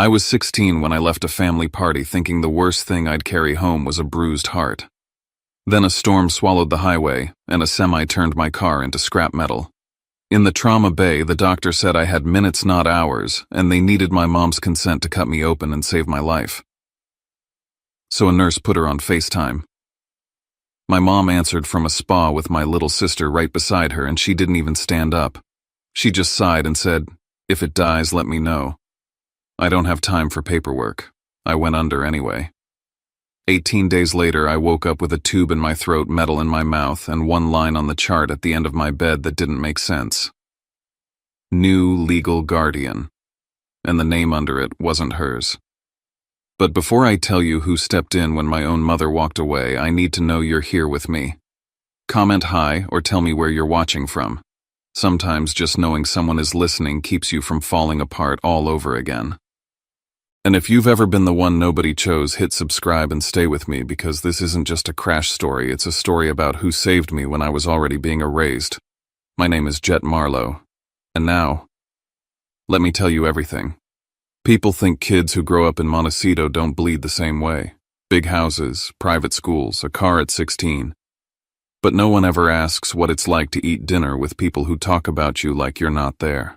I was 16 when I left a family party thinking the worst thing I'd carry home was a bruised heart. Then a storm swallowed the highway, and a semi turned my car into scrap metal. In the trauma bay, the doctor said I had minutes, not hours, and they needed my mom's consent to cut me open and save my life. So a nurse put her on FaceTime. My mom answered from a spa with my little sister right beside her, and she didn't even stand up. She just sighed and said, "If it dies, let me know." I don't have time for paperwork. I went under anyway. 18 days later, I woke up with a tube in my throat, metal in my mouth, and one line on the chart at the end of my bed that didn't make sense. New legal guardian. And the name under it wasn't hers. But before I tell you who stepped in when my own mother walked away, I need to know you're here with me. Comment hi or tell me where you're watching from. Sometimes just knowing someone is listening keeps you from falling apart all over again. And if you've ever been the one nobody chose, hit subscribe and stay with me, because this isn't just a crash story, it's a story about who saved me when I was already being erased. My name is Jet Marlowe. And now, let me tell you everything. People think kids who grow up in Montecito don't bleed the same way. Big houses, private schools, a car at 16. But no one ever asks what it's like to eat dinner with people who talk about you like you're not there.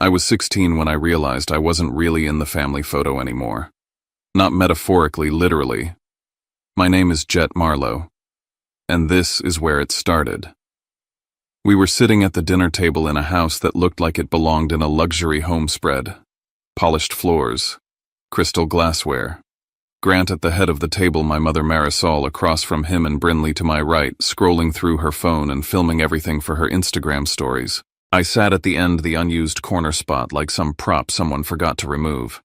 I was 16 when I realized I wasn't really in the family photo anymore. Not metaphorically, literally. My name is Jet Marlowe. And this is where it started. We were sitting at the dinner table in a house that looked like it belonged in a luxury home spread. Polished floors, crystal glassware. Grant at the head of the table, my mother Marisol across from him, and Brinley to my right, scrolling through her phone and filming everything for her Instagram stories. I sat at the end, the unused corner spot, like some prop someone forgot to remove.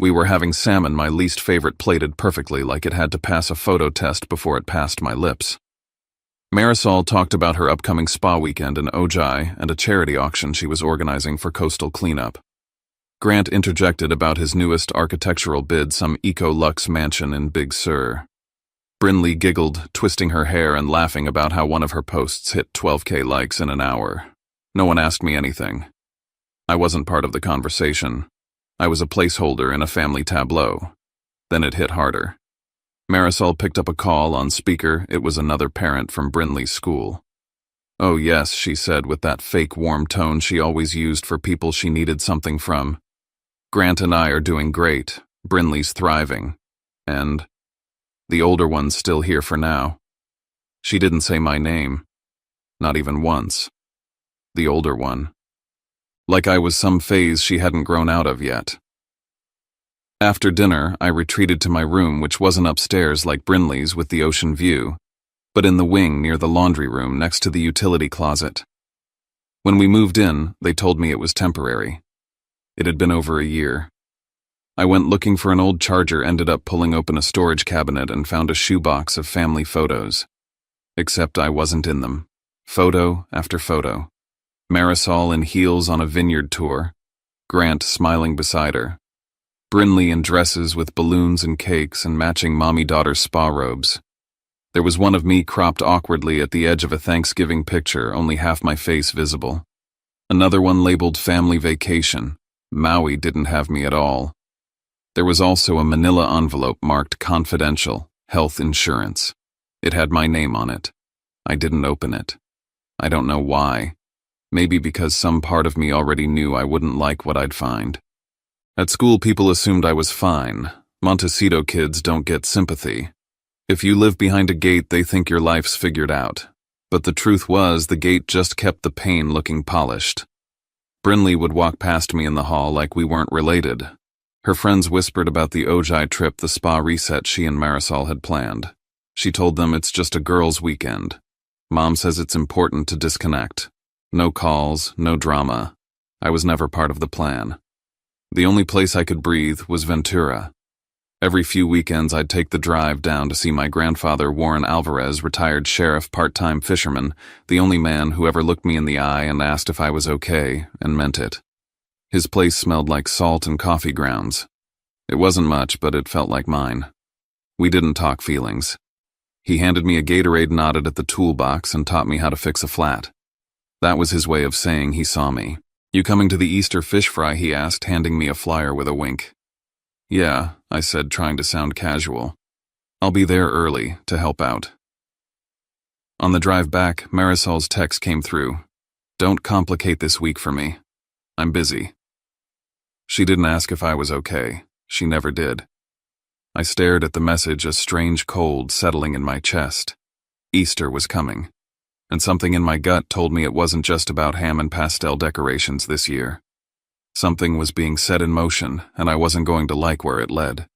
We were having salmon, my least favorite, plated perfectly like it had to pass a photo test before it passed my lips. Marisol talked about her upcoming spa weekend in Ojai and a charity auction she was organizing for coastal cleanup. Grant interjected about his newest architectural bid, some eco-luxe mansion in Big Sur. Brinley giggled, twisting her hair and laughing about how one of her posts hit 12K likes in an hour. No one asked me anything. I wasn't part of the conversation. I was a placeholder in a family tableau. Then it hit harder. Marisol picked up a call on speaker. It was another parent from Brinley's school. "Oh yes," she said with that fake warm tone she always used for people she needed something from. "Grant and I are doing great. Brinley's thriving. And the older one's still here for now." She didn't say my name. Not even once. The older one. Like I was some phase she hadn't grown out of yet. After dinner, I retreated to my room, which wasn't upstairs like Brinley's with the ocean view, but in the wing near the laundry room next to the utility closet. When we moved in, they told me it was temporary. It had been over a year. I went looking for an old charger, ended up pulling open a storage cabinet and found a shoebox of family photos. Except I wasn't in them. Photo after photo. Marisol in heels on a vineyard tour. Grant smiling beside her. Brinley in dresses with balloons and cakes and matching mommy-daughter spa robes. There was one of me cropped awkwardly at the edge of a Thanksgiving picture, only half my face visible. Another one labeled family vacation. Maui didn't have me at all. There was also a manila envelope marked confidential, health insurance. It had my name on it. I didn't open it. I don't know why. Maybe because some part of me already knew I wouldn't like what I'd find. At school, people assumed I was fine. Montecito kids don't get sympathy. If you live behind a gate, they think your life's figured out. But the truth was, the gate just kept the pane looking polished. Brinley would walk past me in the hall like we weren't related. Her friends whispered about the Ojai trip, the spa reset she and Marisol had planned. She told them it's just a girls' weekend. Mom says it's important to disconnect. No calls, no drama. I was never part of the plan. The only place I could breathe was Ventura. Every few weekends I'd take the drive down to see my grandfather, Warren Alvarez, retired sheriff, part-time fisherman, the only man who ever looked me in the eye and asked if I was okay, and meant it. His place smelled like salt and coffee grounds. It wasn't much, but it felt like mine. We didn't talk feelings. He handed me a Gatorade, nodded at the toolbox, and taught me how to fix a flat. That was his way of saying he saw me. "You coming to the Easter fish fry?" he asked, handing me a flyer with a wink. Yeah, I said, trying to sound casual. I'll be there early to help out. On the drive back, Marisol's text came through. Don't complicate this week for me. I'm busy. She didn't ask if I was okay. She never did. I stared at the message, a strange cold settling in my chest. Easter was coming, and something in my gut told me it wasn't just about ham and pastel decorations this year. Something was being set in motion, and I wasn't going to like where it led.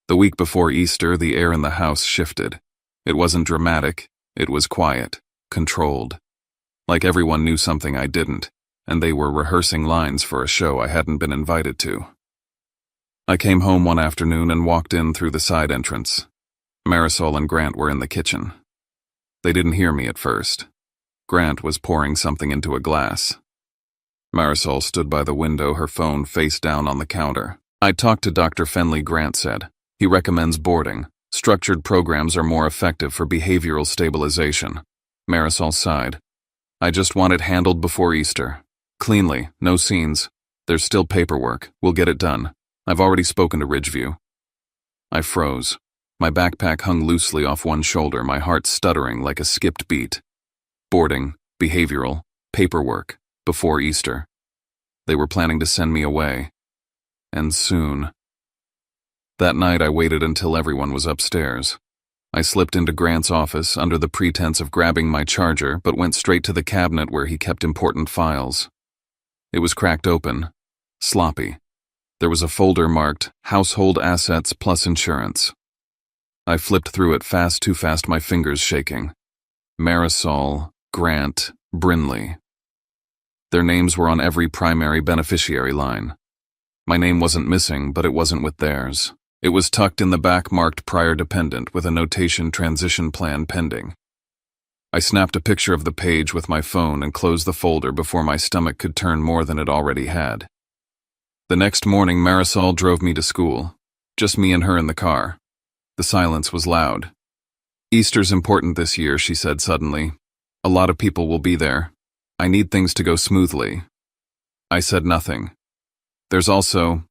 The week before Easter, the air in the house shifted. It wasn't dramatic, it was quiet, controlled. Like everyone knew something I didn't, and they were rehearsing lines for a show I hadn't been invited to. I came home one afternoon and walked in through the side entrance. Marisol and Grant were in the kitchen. They didn't hear me at first. Grant was pouring something into a glass. Marisol stood by the window, her phone face down on the counter. I talked to Dr. Fenley, Grant said. He recommends boarding. Structured programs are more effective for behavioral stabilization. Marisol sighed. I just want it handled before Easter. Cleanly, no scenes. There's still paperwork. We'll get it done. I've already spoken to Ridgeview. I froze. My backpack hung loosely off one shoulder, my heart stuttering like a skipped beat. Boarding, behavioral, paperwork, before Easter. They were planning to send me away. And soon. That night I waited until everyone was upstairs. I slipped into Grant's office under the pretense of grabbing my charger, but went straight to the cabinet where he kept important files. It was cracked open, sloppy. There was a folder marked Household Assets plus Insurance. I flipped through it fast, too fast, my fingers shaking. Marisol, Grant, Brinley. Their names were on every primary beneficiary line. My name wasn't missing, but it wasn't with theirs. It was tucked in the back marked Prior Dependent with a notation Transition Plan Pending. I snapped a picture of the page with my phone and closed the folder before my stomach could turn more than it already had. The next morning, Marisol drove me to school. Just me and her in the car. The silence was loud. Easter's important this year, she said suddenly. A lot of people will be there. I need things to go smoothly. I said nothing. There's also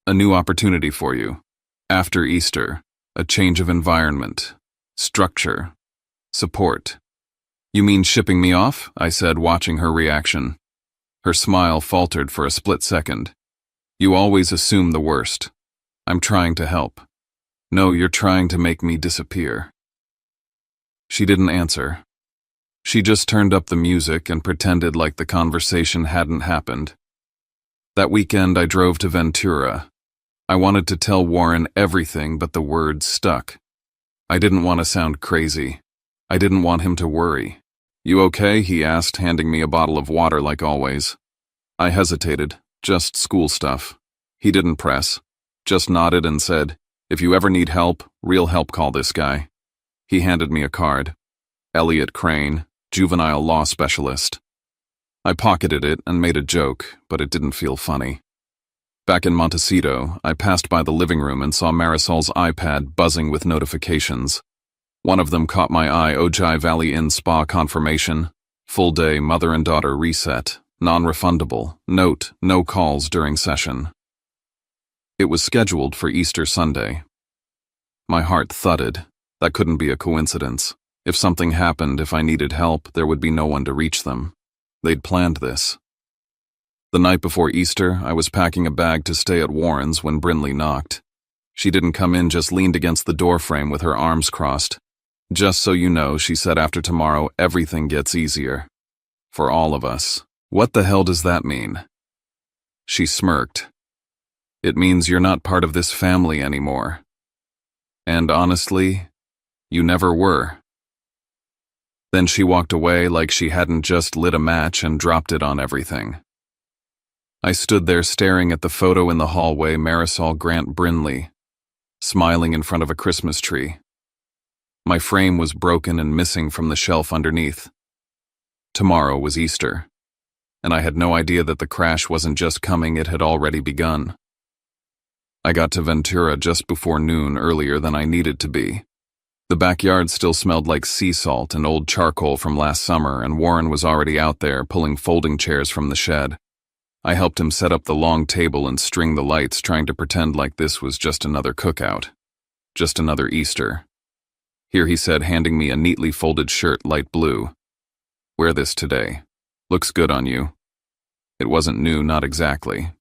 a new opportunity for you. After Easter, a change of environment, structure, support. You mean shipping me off? I said, watching her reaction. Her smile faltered for a split second. You always assume the worst. I'm trying to help. No, you're trying to make me disappear. She didn't answer. She just turned up the music and pretended like the conversation hadn't happened. That weekend I drove to Ventura. I wanted to tell Warren everything, but the words stuck. I didn't want to sound crazy. I didn't want him to worry. You okay? He asked, handing me a bottle of water like always. I hesitated. Just school stuff. He didn't press. Just nodded and said, if you ever need help, real help, call this guy. He handed me a card. Elliot Crane, juvenile law specialist. I pocketed it and made a joke, but it didn't feel funny. Back in Montecito, I passed by the living room and saw Marisol's iPad buzzing with notifications. One of them caught my eye: Ojai Valley Inn Spa confirmation, full day mother and daughter reset, non-refundable, note, no calls during session. It was scheduled for Easter Sunday. My heart thudded. That couldn't be a coincidence. If something happened, if I needed help, there would be no one to reach them. They'd planned this. The night before Easter, I was packing a bag to stay at Warren's when Brinley knocked. She didn't come in, just leaned against the doorframe with her arms crossed. Just so you know, she said, after tomorrow, everything gets easier. For all of us. What the hell does that mean? She smirked. It means you're not part of this family anymore. And honestly, you never were. Then she walked away like she hadn't just lit a match and dropped it on everything. I stood there staring at the photo in the hallway, Marisol, Grant, Brinley, smiling in front of a Christmas tree. My frame was broken and missing from the shelf underneath. Tomorrow was Easter, and I had no idea that the crash wasn't just coming, it had already begun. I got to Ventura just before noon, earlier than I needed to be. The backyard still smelled like sea salt and old charcoal from last summer, and Warren was already out there pulling folding chairs from the shed. I helped him set up the long table and string the lights, trying to pretend like this was just another cookout. Just another Easter. Here he said, handing me a neatly folded shirt, light blue. Wear this today. Looks good on you. It wasn't new, not exactly.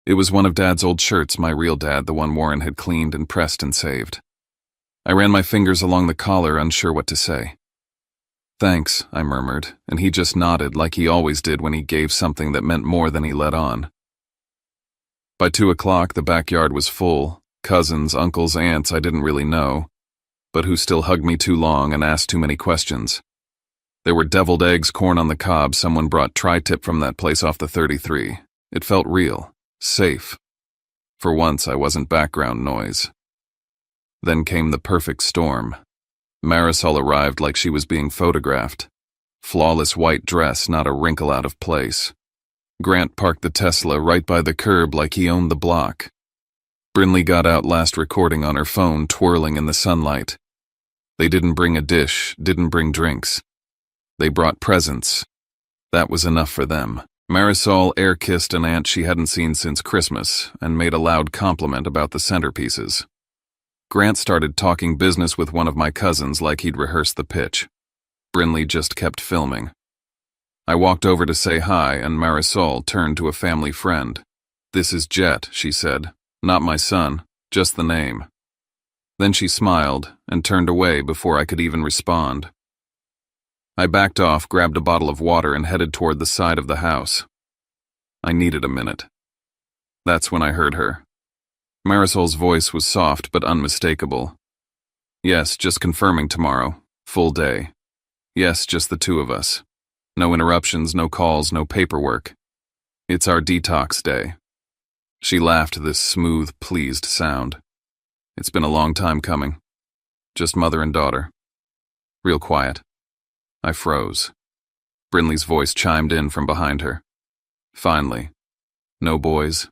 It was one of Dad's old shirts, my real dad, the one Warren had cleaned and pressed and saved. I ran my fingers along the collar, unsure what to say. Thanks, I murmured, and he just nodded like he always did when he gave something that meant more than he let on. By 2 o'clock, the backyard was full. Cousins, uncles, aunts I didn't really know, but who still hugged me too long and asked too many questions. There were deviled eggs, corn on the cob. Someone brought tri-tip from that place off the 33. It felt real, safe. For once, I wasn't background noise. Then came the perfect storm. Marisol arrived like she was being photographed. Flawless white dress, not a wrinkle out of place. Grant parked the Tesla right by the curb like he owned the block. Brinley got out last recording on her phone, twirling in the sunlight. They didn't bring a dish, didn't bring drinks. They brought presents. That was enough for them. Marisol air-kissed an aunt she hadn't seen since Christmas and made a loud compliment about the centerpieces. Grant started talking business with one of my cousins like he'd rehearsed the pitch. Brinley just kept filming. I walked over to say hi, and Marisol turned to a family friend. "This is Jet," she said. "Not my son, just the name." Then she smiled and turned away before I could even respond. I backed off, grabbed a bottle of water, and headed toward the side of the house. I needed a minute. That's when I heard her. Marisol's voice was soft but unmistakable. "Yes, just confirming tomorrow. Full day. Yes, just the two of us. No interruptions, no calls, no paperwork. It's our detox day." She laughed, this smooth, pleased sound. "It's been a long time coming. Just mother and daughter. Real quiet." I froze. Brinley's voice chimed in from behind her. "Finally. No boys.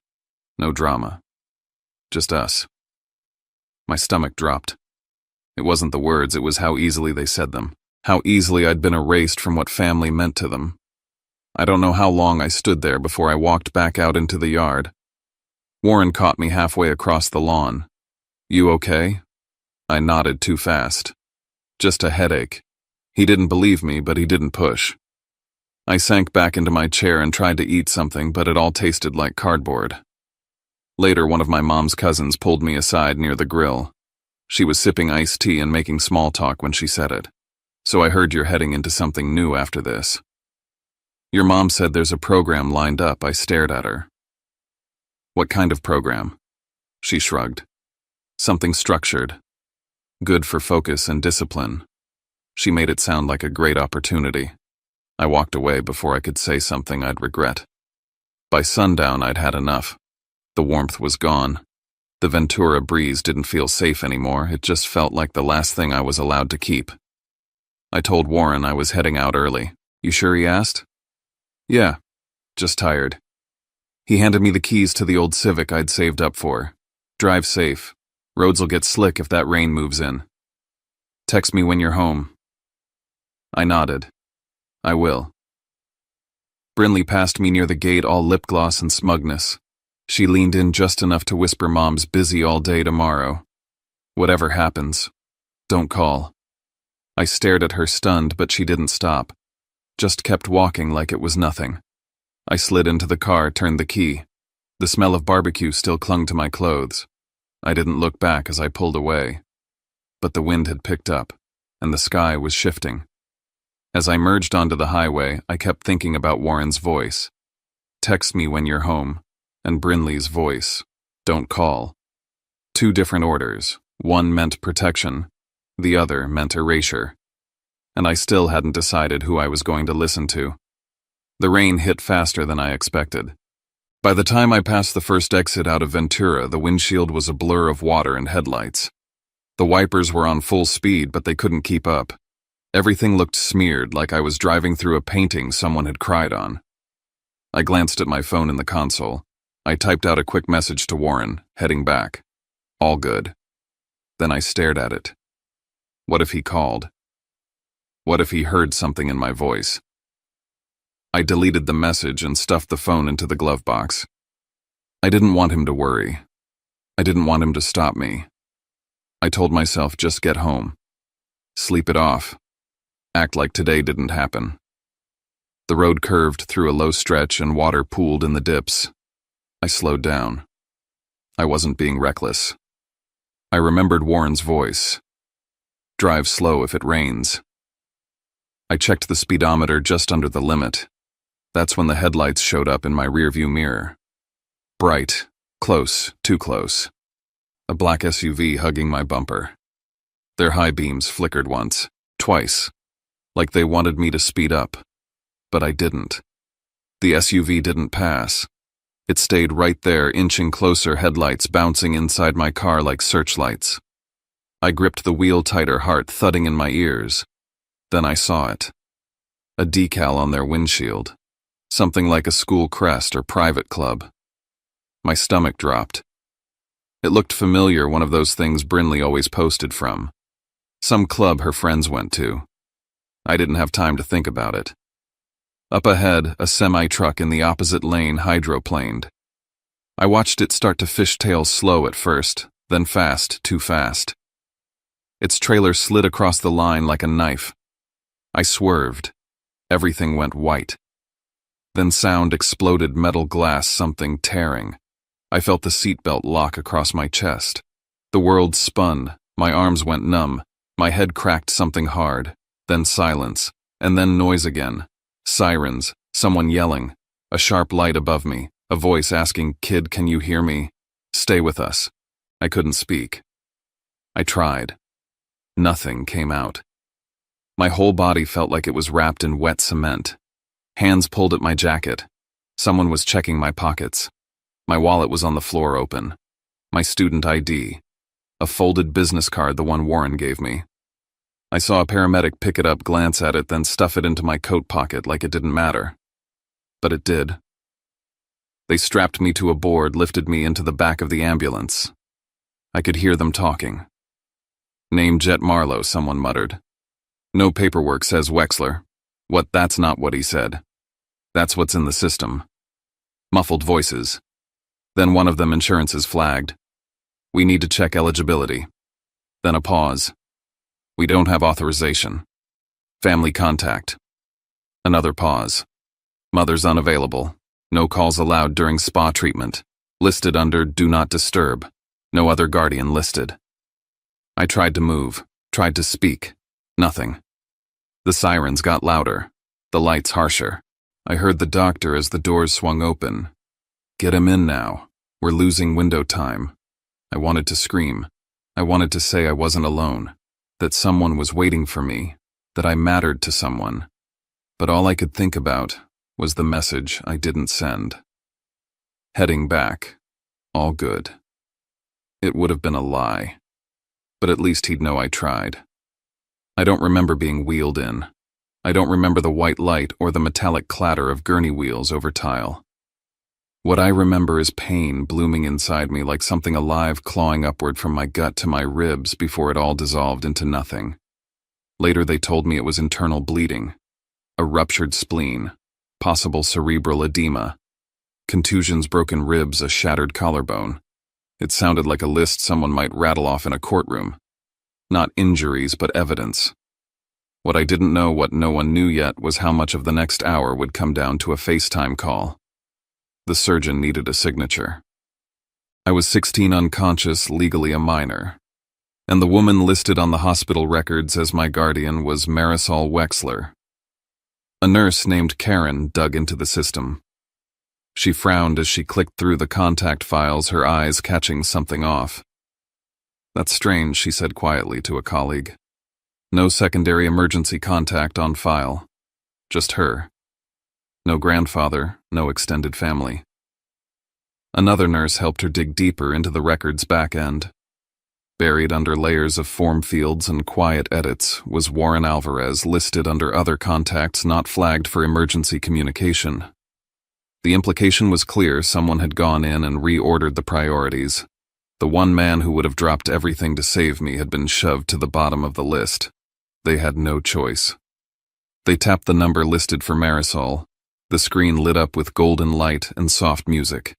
No drama. Just us." My stomach dropped. It wasn't the words, it was how easily they said them. How easily I'd been erased from what family meant to them. I don't know how long I stood there before I walked back out into the yard. Warren caught me halfway across the lawn. "You okay?" I nodded too fast. "Just a headache." He didn't believe me, but he didn't push. I sank back into my chair and tried to eat something, but it all tasted like cardboard. Later, one of my mom's cousins pulled me aside near the grill. She was sipping iced tea and making small talk when she said it. "So I heard you're heading into something new after this." "Your mom said there's a program lined up." I stared at her. "What kind of program?" She shrugged. "Something structured. Good for focus and discipline." She made it sound like a great opportunity. I walked away before I could say something I'd regret. By sundown, I'd had enough. The warmth was gone. The Ventura breeze didn't feel safe anymore. It just felt like the last thing I was allowed to keep. I told Warren I was heading out early. "You sure?" he asked. "Yeah, just tired." He handed me the keys to the old Civic I'd saved up for. "Drive safe. Roads'll get slick if that rain moves in. Text me when you're home." I nodded. "I will." Brinley passed me near the gate, all lip gloss and smugness. She leaned in just enough to whisper, "Mom's busy all day tomorrow. Whatever happens, don't call." I stared at her, stunned, but she didn't stop. Just kept walking like it was nothing. I slid into the car, turned the key. The smell of barbecue still clung to my clothes. I didn't look back as I pulled away. But the wind had picked up, and the sky was shifting. As I merged onto the highway, I kept thinking about Warren's voice. "Text me when you're home," and Brinley's voice. "Don't call." Two different orders. One meant protection. The other meant erasure. And I still hadn't decided who I was going to listen to. The rain hit faster than I expected. By the time I passed the first exit out of Ventura, the windshield was a blur of water and headlights. The wipers were on full speed, but they couldn't keep up. Everything looked smeared, like I was driving through a painting someone had cried on. I glanced at my phone in the console. I typed out a quick message to Warren, heading back. All good. Then I stared at it. What if he called? What if he heard something in my voice? I deleted the message and stuffed the phone into the glove box. I didn't want him to worry. I didn't want him to stop me. I told myself, just get home. Sleep it off. Act like today didn't happen. The road curved through a low stretch and water pooled in the dips. I slowed down. I wasn't being reckless. I remembered Warren's voice. Drive slow if it rains. I checked the speedometer just under the limit. That's when the headlights showed up in my rearview mirror. Bright, close, too close. A black SUV hugging my bumper. Their high beams flickered once, twice, like they wanted me to speed up. But I didn't. The SUV didn't pass. It stayed right there, inching closer, headlights bouncing inside my car like searchlights. I gripped the wheel tighter, heart thudding in my ears. Then I saw it. A decal on their windshield. Something like a school crest or private club. My stomach dropped. It looked familiar, one of those things Brinley always posted from. Some club her friends went to. I didn't have time to think about it. Up ahead, a semi-truck in the opposite lane hydroplaned. I watched it start to fishtail slow at first, then fast, too fast. Its trailer slid across the line like a knife. I swerved. Everything went white. Then sound exploded, metal glass, something tearing. I felt the seatbelt lock across my chest. The world spun, my arms went numb, my head cracked something hard, then silence, and then noise again. Sirens, someone yelling, a sharp light above me, a voice asking, "Kid, can you hear me? Stay with us." I couldn't speak. I tried. Nothing came out. My whole body felt like it was wrapped in wet cement. Hands pulled at my jacket. Someone was checking my pockets. My wallet was on the floor open. My student ID. A folded business card, the one Warren gave me. I saw a paramedic pick it up, glance at it, then stuff it into my coat pocket like it didn't matter. But it did. They strapped me to a board, lifted me into the back of the ambulance. I could hear them talking. "Name Jet Marlowe," someone muttered. "No paperwork, says Wexler." "What? That's not what he said." "That's what's in the system." Muffled voices. Then one of them, "Insurances flagged. We need to check eligibility." Then a pause. "We don't have authorization. Family contact." Another pause. "Mother's unavailable. No calls allowed during spa treatment. Listed under Do Not Disturb. No other guardian listed." I tried to move, tried to speak. Nothing. The sirens got louder, the lights harsher. I heard the doctor as the doors swung open. "Get him in now. We're losing window time." I wanted to scream. I wanted to say I wasn't alone, that someone was waiting for me, that I mattered to someone. But all I could think about was the message I didn't send. Heading back. All good. It would have been a lie. But at least he'd know I tried. I don't remember being wheeled in. I don't remember the white light or the metallic clatter of gurney wheels over tile. What I remember is pain blooming inside me, like something alive clawing upward from my gut to my ribs before it all dissolved into nothing. Later they told me it was internal bleeding, a ruptured spleen, possible cerebral edema, contusions, broken ribs, a shattered collarbone. It sounded like a list someone might rattle off in a courtroom. Not injuries, but evidence. What I didn't know, what no one knew yet, was how much of the next hour would come down to a FaceTime call. The surgeon needed a signature. I was 16, unconscious, legally a minor. And the woman listed on the hospital records as my guardian was Marisol Wexler. A nurse named Karen dug into the system. She frowned as she clicked through the contact files, her eyes catching something off. "That's strange," she said quietly to a colleague. "No secondary emergency contact on file. Just her. No grandfather, no extended family." Another nurse helped her dig deeper into the record's back end. Buried under layers of form fields and quiet edits was Warren Alvarez, listed under other contacts not flagged for emergency communication. The implication was clear: someone had gone in and reordered the priorities. The one man who would have dropped everything to save me had been shoved to the bottom of the list. They had no choice. They tapped the number listed for Marisol, The screen lit up with golden light and soft music.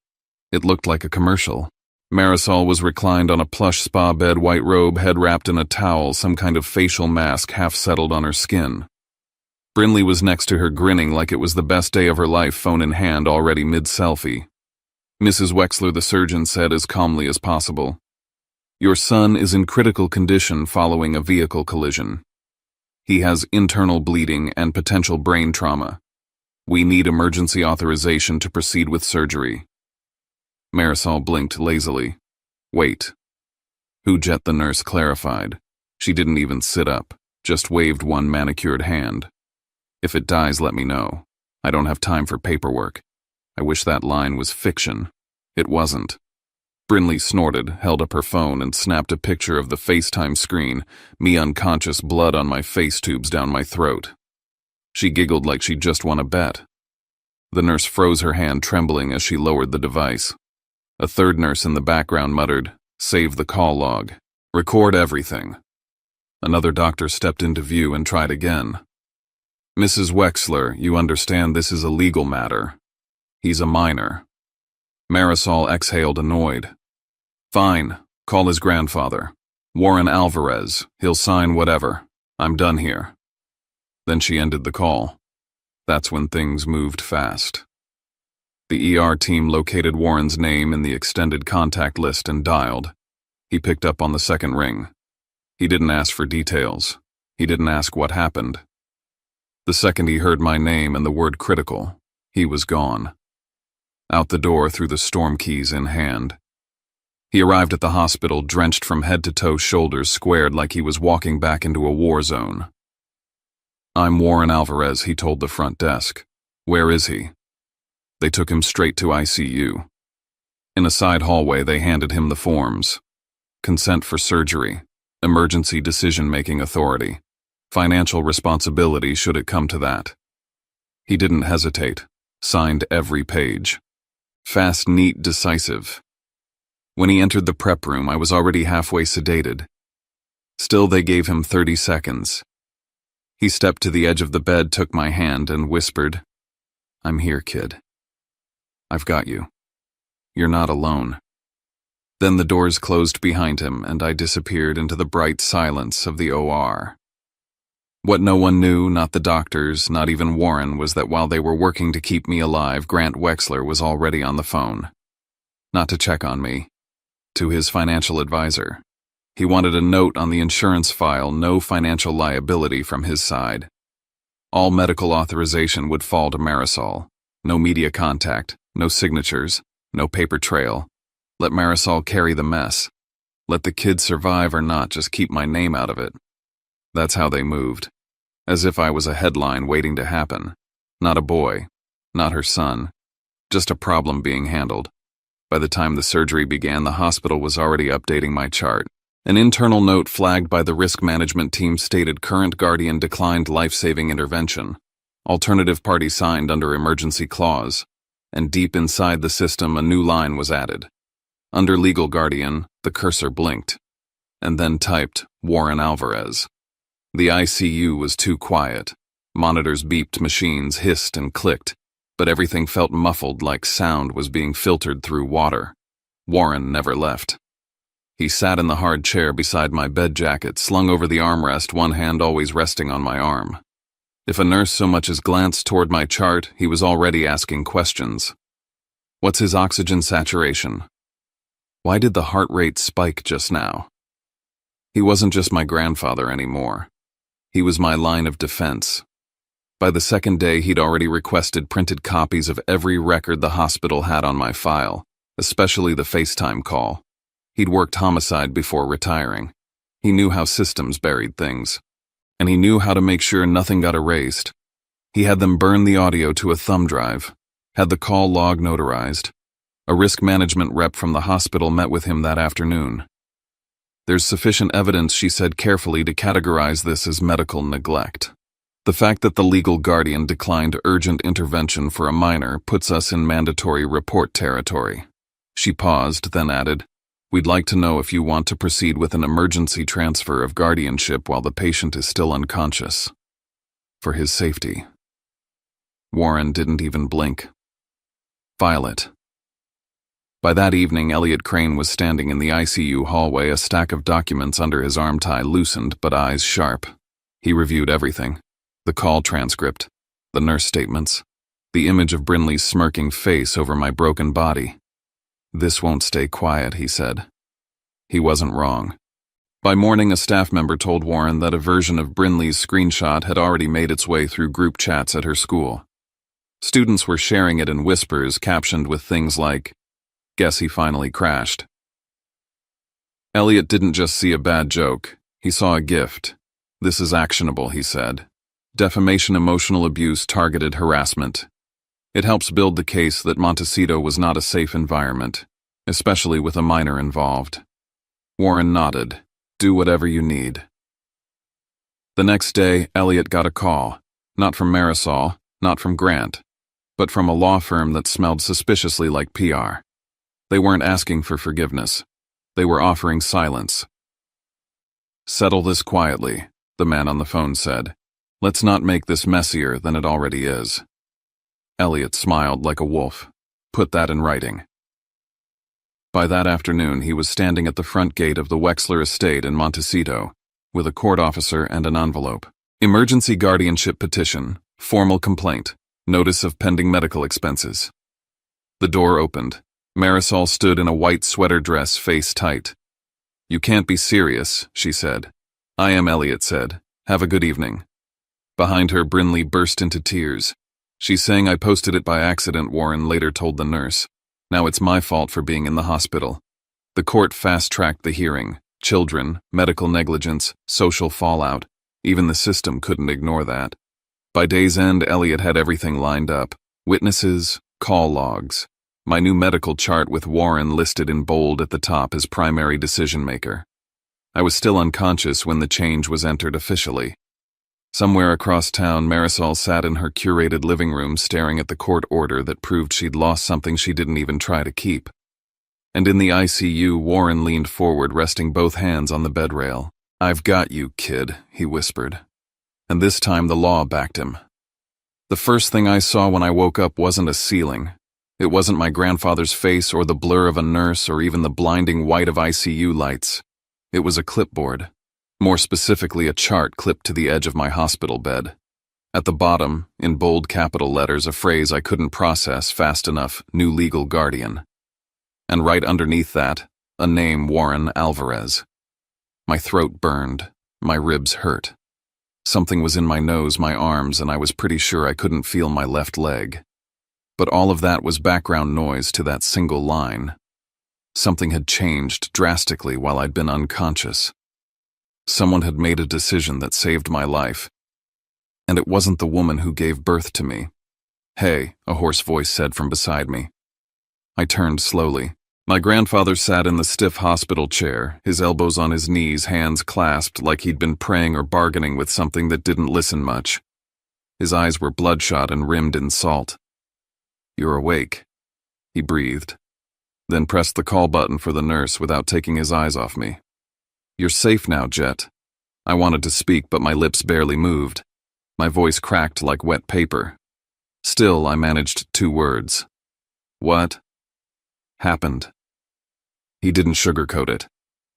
It looked like a commercial. Marisol was reclined on a plush spa bed, white robe, head wrapped in a towel, some kind of facial mask half settled on her skin. Brinley was next to her, grinning like it was the best day of her life, phone in hand, already mid-selfie. Mrs. Wexler, the surgeon, said as calmly as possible, "Your son is in critical condition following a vehicle collision. He has internal bleeding and potential brain trauma. We need emergency authorization to proceed with surgery." Marisol blinked lazily. "Wait." Hujet, the nurse, clarified. She didn't even sit up, just waved one manicured hand. "If it dies, let me know. I don't have time for paperwork." I wish that line was fiction. It wasn't. Brinley snorted, held up her phone, and snapped a picture of the FaceTime screen, me unconscious, blood on my face tubes down my throat. She giggled like she'd just won a bet. The nurse froze her hand, trembling as she lowered the device. A third nurse in the background muttered, "Save the call log. Record everything." Another doctor stepped into view and tried again. "Mrs. Wexler, you understand this is a legal matter. He's a minor." Marisol exhaled, annoyed. "Fine, call his grandfather. Warren Alvarez. He'll sign whatever. I'm done here." Then she ended the call. That's when things moved fast. The ER team located Warren's name in the extended contact list and dialed. He picked up on the second ring. He didn't ask for details. He didn't ask what happened. The second he heard my name and the word critical, he was gone. Out the door through the storm keys in hand. He arrived at the hospital drenched from head to toe, shoulders squared like he was walking back into a war zone. "I'm Warren Alvarez," he told the front desk. "Where is he?" They took him straight to ICU. In a side hallway, they handed him the forms. Consent for surgery, emergency decision-making authority, financial responsibility should it come to that. He didn't hesitate, signed every page. Fast, neat, decisive. When he entered the prep room, I was already halfway sedated. Still, they gave him 30 seconds. He stepped to the edge of the bed, took my hand, and whispered, "I'm here, kid. I've got you. You're not alone." Then the doors closed behind him, and I disappeared into the bright silence of the OR. What no one knew, not the doctors, not even Warren, was that while they were working to keep me alive, Grant Wexler was already on the phone. Not to check on me. To his financial advisor. He wanted a note on the insurance file, no financial liability from his side. All medical authorization would fall to Marisol. No media contact, no signatures, no paper trail. Let Marisol carry the mess. Let the kid survive or not, just keep my name out of it. That's how they moved. As if I was a headline waiting to happen. Not a boy, not her son. Just a problem being handled. By the time the surgery began, the hospital was already updating my chart. An internal note flagged by the risk management team stated current guardian declined life-saving intervention. Alternative party signed under emergency clause. And deep inside the system, a new line was added. Under legal guardian, the cursor blinked. And then typed, Warren Alvarez. The ICU was too quiet. Monitors beeped, machines hissed and clicked, but everything felt muffled like sound was being filtered through water. Warren never left. He sat in the hard chair beside my bed jacket, slung over the armrest, one hand always resting on my arm. If a nurse so much as glanced toward my chart, he was already asking questions. What's his oxygen saturation? Why did the heart rate spike just now? He wasn't just my grandfather anymore. He was my line of defense. By the second day, he'd already requested printed copies of every record the hospital had on my file, especially the FaceTime call. He'd worked homicide before retiring. He knew how systems buried things. And he knew how to make sure nothing got erased. He had them burn the audio to a thumb drive, had the call log notarized. A risk management rep from the hospital met with him that afternoon. There's sufficient evidence, she said carefully, to categorize this as medical neglect. The fact that the legal guardian declined urgent intervention for a minor puts us in mandatory report territory. She paused, then added, We'd like to know if you want to proceed with an emergency transfer of guardianship while the patient is still unconscious. For his safety. Warren didn't even blink. Violet. By that evening, Elliot Crane was standing in the ICU hallway, a stack of documents under his arm tie loosened but eyes sharp. He reviewed everything. The call transcript, the nurse statements, the image of Brinley's smirking face over my broken body. "This won't stay quiet," he said. He wasn't wrong. By morning, a staff member told Warren that a version of Brinley's screenshot had already made its way through group chats at her school. Students were sharing it in whispers, captioned with things like, "Guess he finally crashed." Elliot didn't just see a bad joke. He saw a gift. "This is actionable," he said. "Defamation, emotional abuse, targeted harassment. It helps build the case that Montecito was not a safe environment, especially with a minor involved." Warren nodded. "Do whatever you need." The next day, Elliot got a call. Not from Marisol, not from Grant, but from a law firm that smelled suspiciously like PR. They weren't asking for forgiveness. They were offering silence. "Settle this quietly," the man on the phone said. "Let's not make this messier than it already is." Elliot smiled like a wolf. "Put that in writing." By that afternoon, he was standing at the front gate of the Wexler estate in Montecito, with a court officer and an envelope. "Emergency guardianship petition, formal complaint, notice of pending medical expenses." The door opened. Marisol stood in a white sweater dress, face tight. "You can't be serious," she said. "I am," Elliot said. "Have a good evening." Behind her, Brinley burst into tears. "She's saying I posted it by accident," Warren later told the nurse. "Now it's my fault for being in the hospital." The court fast-tracked the hearing. Children, medical negligence, social fallout. Even the system couldn't ignore that. By day's end, Elliot had everything lined up. Witnesses, call logs. My new medical chart with Warren listed in bold at the top as primary decision-maker. I was still unconscious when the change was entered officially. Somewhere across town, Marisol sat in her curated living room staring at the court order that proved she'd lost something she didn't even try to keep. And in the ICU, Warren leaned forward, resting both hands on the bed rail. "I've got you, kid," he whispered. And this time the law backed him. The first thing I saw when I woke up wasn't a ceiling. It wasn't my grandfather's face or the blur of a nurse or even the blinding white of ICU lights. It was a clipboard. More specifically, a chart clipped to the edge of my hospital bed. At the bottom, in bold capital letters, a phrase I couldn't process fast enough: "New legal guardian." And right underneath that, a name: Warren Alvarez. My throat burned. My ribs hurt. Something was in my nose, my arms, and I was pretty sure I couldn't feel my left leg. But all of that was background noise to that single line. Something had changed drastically while I'd been unconscious. Someone had made a decision that saved my life. And it wasn't the woman who gave birth to me. "Hey," a hoarse voice said from beside me. I turned slowly. My grandfather sat in the stiff hospital chair, his elbows on his knees, hands clasped like he'd been praying or bargaining with something that didn't listen much. His eyes were bloodshot and rimmed in salt. "You're awake," he breathed, then pressed the call button for the nurse without taking his eyes off me. "You're safe now, Jet." I wanted to speak, but my lips barely moved. My voice cracked like wet paper. Still, I managed 2 words. "What happened?" He didn't sugarcoat it.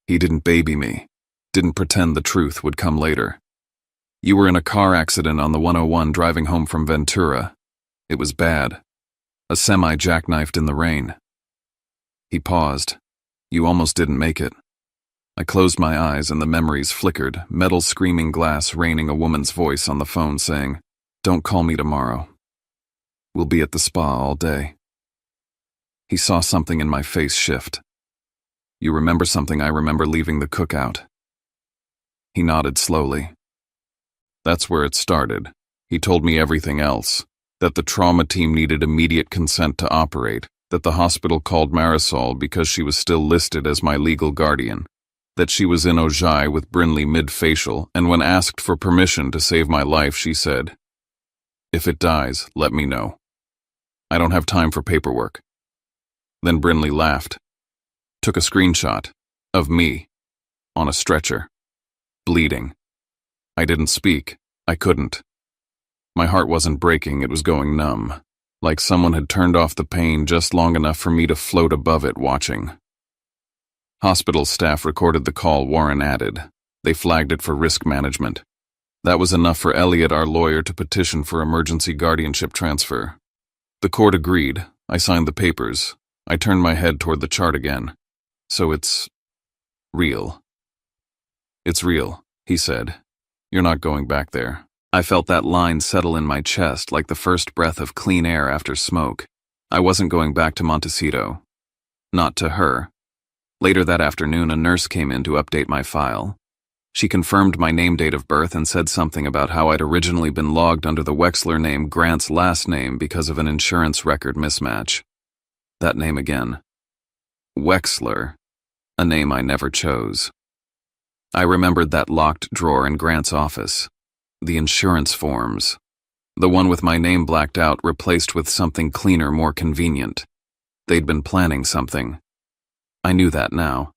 He didn't baby me. Didn't pretend the truth would come later. "You were in a car accident on the 101 driving home from Ventura. It was bad. A semi jackknifed in the rain." He paused. "You almost didn't make it." I closed my eyes and the memories flickered, metal screaming glass raining, a woman's voice on the phone saying, "Don't call me tomorrow. We'll be at the spa all day." He saw something in my face shift. "You remember something?" "I remember leaving the cookout." He nodded slowly. "That's where it started. He told me everything else, that the trauma team needed immediate consent to operate, that the hospital called Marisol because she was still listed as my legal guardian, that she was in Ojai with Brinley mid-facial, and when asked for permission to save my life, she said, 'If it dies, let me know. I don't have time for paperwork.' Then Brinley laughed, took a screenshot of me on a stretcher, bleeding. I didn't speak. I couldn't. My heart wasn't breaking, it was going numb, like someone had turned off the pain just long enough for me to float above it watching. Hospital staff recorded the call, Warren added. They flagged it for risk management. That was enough for Elliot, our lawyer, to petition for emergency guardianship transfer. The court agreed. I signed the papers. I turned my head toward the chart again. So it's real. It's real, he said. You're not going back there. I felt that line settle in my chest like the first breath of clean air after smoke. I wasn't going back to Montecito. Not to her. Later that afternoon, a nurse came in to update my file. She confirmed my name, date of birth, and said something about how I'd originally been logged under the Wexler name, Grant's last name, because of an insurance record mismatch. That name again. Wexler. A name I never chose. I remembered that locked drawer in Grant's office. The insurance forms. The one with my name blacked out, replaced with something cleaner, more convenient. They'd been planning something. I knew that now.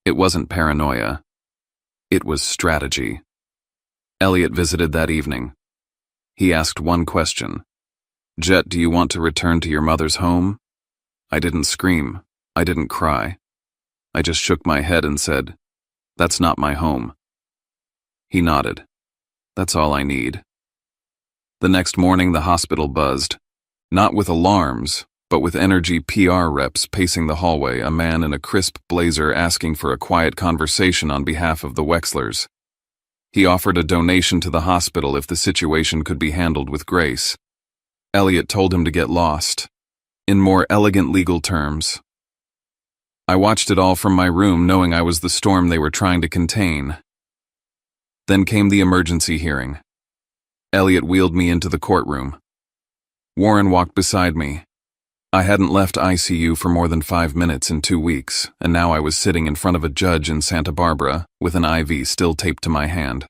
It wasn't paranoia. It was strategy. Elliot visited that evening. He asked one question. Jet, do you want to return to your mother's home? I didn't scream. I didn't cry. I just shook my head and said, that's not my home. He nodded. That's all I need. The next morning, the hospital buzzed. Not with alarms, but with energy PR reps pacing the hallway, a man in a crisp blazer asking for a quiet conversation on behalf of the Wexlers. He offered a donation to the hospital if the situation could be handled with grace. Elliot told him to get lost. In more elegant legal terms. I watched it all from my room, knowing I was the storm they were trying to contain. Then came the emergency hearing. Elliot wheeled me into the courtroom. Warren walked beside me. I hadn't left ICU for more than 5 minutes in 2 weeks, and now I was sitting in front of a judge in Santa Barbara with an IV still taped to my hand.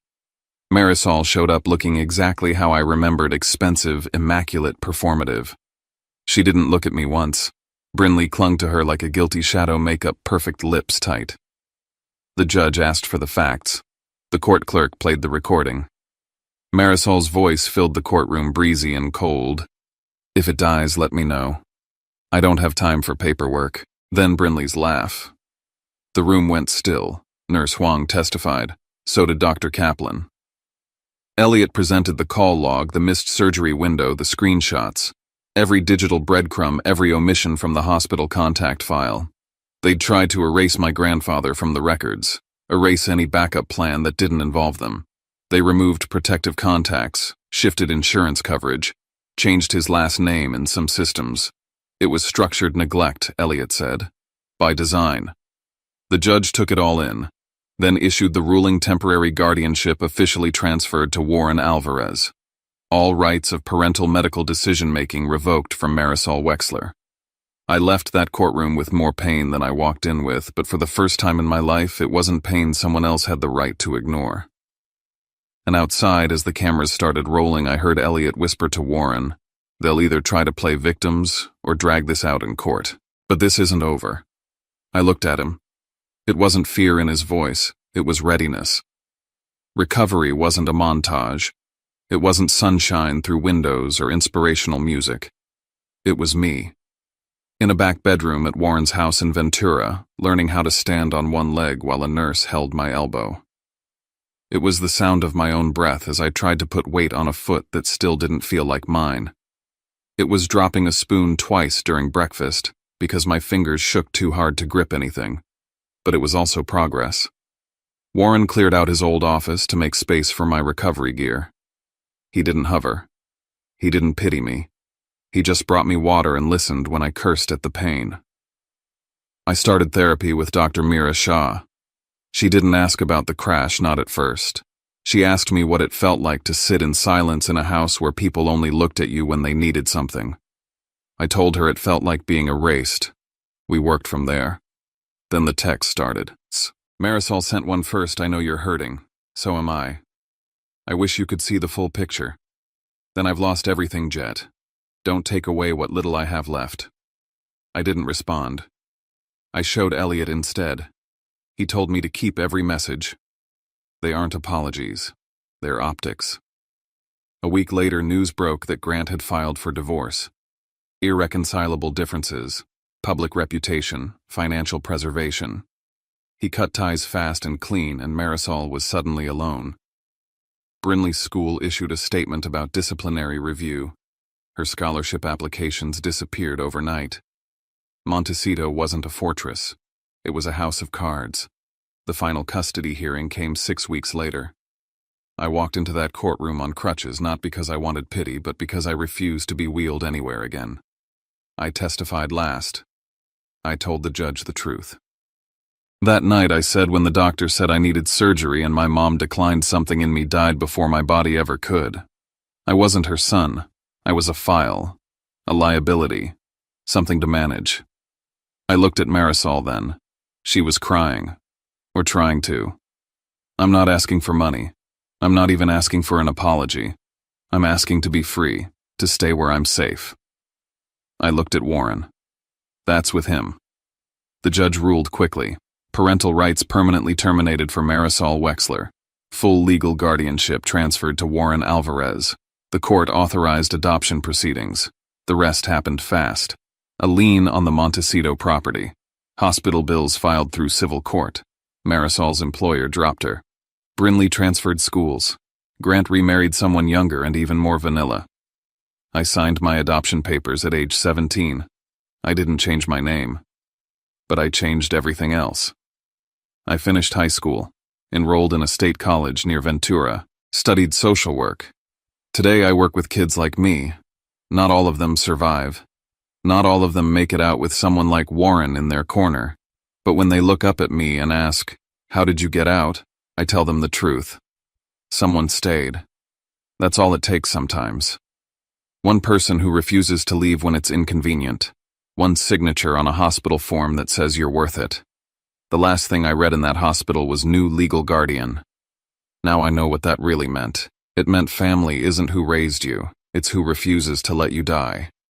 Marisol showed up looking exactly how I remembered, expensive, immaculate, performative. She didn't look at me once. Brinley clung to her like a guilty shadow, makeup perfect, lips tight. The judge asked for the facts. The court clerk played the recording. Marisol's voice filled the courtroom, breezy and cold. If it dies, let me know. I don't have time for paperwork. Then Brinley's laugh. The room went still. Nurse Huang testified. So did Dr. Kaplan. Elliot presented the call log, the missed surgery window, the screenshots. Every digital breadcrumb, every omission from the hospital contact file. They'd tried to erase my grandfather from the records. Erase any backup plan that didn't involve them. They removed protective contacts, shifted insurance coverage, changed his last name in some systems. It was structured neglect, Elliot said. By design. The judge took it all in, then issued the ruling. Temporary guardianship officially transferred to Warren Alvarez. All rights of parental medical decision-making revoked from Marisol Wexler. I left that courtroom with more pain than I walked in with, but for the first time in my life, it wasn't pain someone else had the right to ignore. And outside, as the cameras started rolling, I heard Elliot whisper to Warren, they'll either try to play victims or drag this out in court. But this isn't over. I looked at him. It wasn't fear in his voice, it was readiness. Recovery wasn't a montage. It wasn't sunshine through windows or inspirational music. It was me. In a back bedroom at Warren's house in Ventura, learning how to stand on one leg while a nurse held my elbow. It was the sound of my own breath as I tried to put weight on a foot that still didn't feel like mine. It was dropping a spoon twice during breakfast because my fingers shook too hard to grip anything. But it was also progress. Warren cleared out his old office to make space for my recovery gear. He didn't hover. He didn't pity me. He just brought me water and listened when I cursed at the pain. I started therapy with Dr. Mira Shah. She didn't ask about the crash, not at first. She asked me what it felt like to sit in silence in a house where people only looked at you when they needed something. I told her it felt like being erased. We worked from there. Then the text started. Marisol sent one first. I know you're hurting. So am I. I wish you could see the full picture. Then I've lost everything, Jet. Don't take away what little I have left. I didn't respond. I showed Elliot instead. He told me to keep every message. They aren't apologies. They're optics. A week later, news broke that Grant had filed for divorce. Irreconcilable differences, public reputation, financial preservation. He cut ties fast and clean, and Marisol was suddenly alone. Brinley's school issued a statement about disciplinary review. Her scholarship applications disappeared overnight. Montecito wasn't a fortress. It was a house of cards. The final custody hearing came 6 weeks later. I walked into that courtroom on crutches, not because I wanted pity, but because I refused to be wheeled anywhere again. I testified last. I told the judge the truth. That night I said when the doctor said I needed surgery and my mom declined, something in me died before my body ever could. I wasn't her son. I was a file, a liability, something to manage. I looked at Marisol then. She was crying, or trying to. I'm not asking for money. I'm not even asking for an apology. I'm asking to be free, to stay where I'm safe. I looked at Warren. That's with him. The judge ruled quickly. Parental rights permanently terminated for Marisol Wexler. Full legal guardianship transferred to Warren Alvarez. The court authorized adoption proceedings. The rest happened fast. A lien on the Montecito property. Hospital bills filed through civil court. Marisol's employer dropped her. Brinley transferred schools. Grant remarried someone younger and even more vanilla. I signed my adoption papers at age 17. I didn't change my name. But I changed everything else. I finished high school, enrolled in a state college near Ventura, studied social work. Today I work with kids like me. Not all of them survive. Not all of them make it out with someone like Warren in their corner. But when they look up at me and ask, "How did you get out?" I tell them the truth. Someone stayed. That's all it takes sometimes. One person who refuses to leave when it's inconvenient. One signature on a hospital form that says you're worth it. The last thing I read in that hospital was new legal guardian. Now I know what that really meant. It meant family isn't who raised you, it's who refuses to let you die.